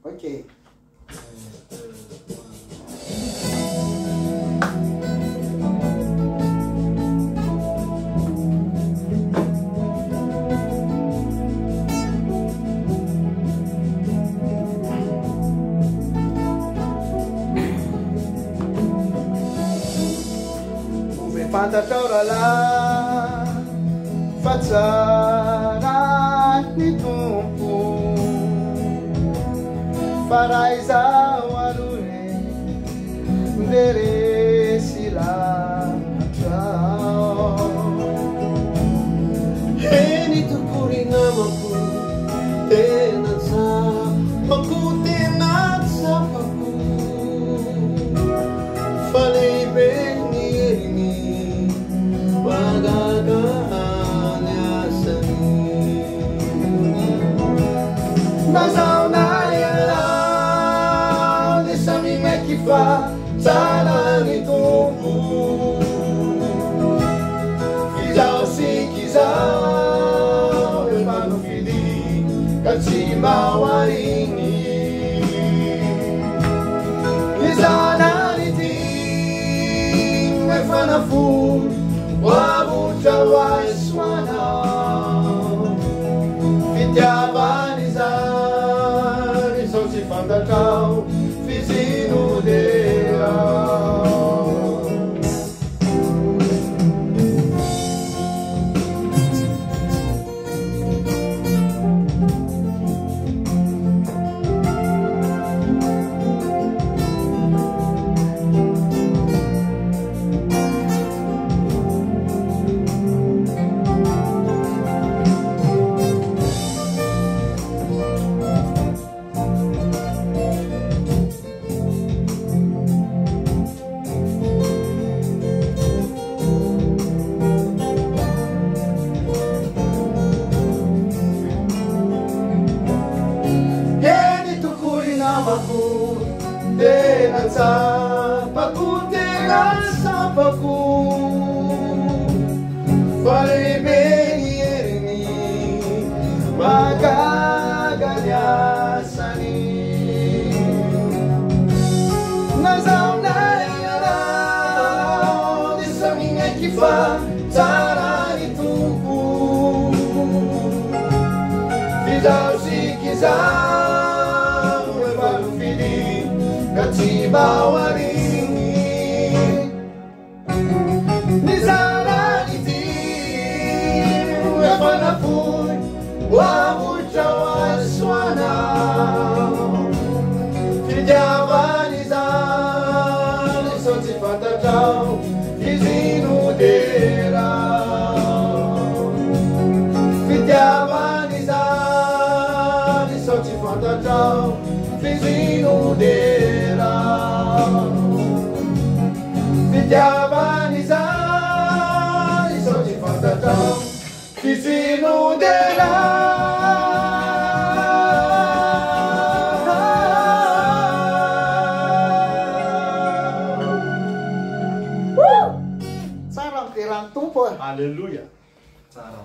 Ok. Fantatr'aurala fatsara ny tompo faray zao arore nderesy latrao Eny tokory namako tena tsapako tena tsapako fa lehibe ny heriny magagany asany nazao na ialao de samy maiky fa tsara ny tompo izao sikizao efa nofily ka tsy maoariny izanany ty efa nafoly wavutra waisoanao fitiavany zany sao tsy fantatrao fizinoderao tena tsapako tena tsapako fa lehibe ny heriny magagany asany nazao na ialao de samy maiky fa tsara ny tompo izao sikizao efa nofily tsy maoariny nizarany ty efa nafoly wavutra waisoanao fidiavany zany sao tsy fantatrao fizinoderao fidiavany zany sao tsy fantatrao fizinoderao fitiavany zany sao tsy fantatrao fizinoderao tsara ampiran'ny tompo. Alleluia. Tsara.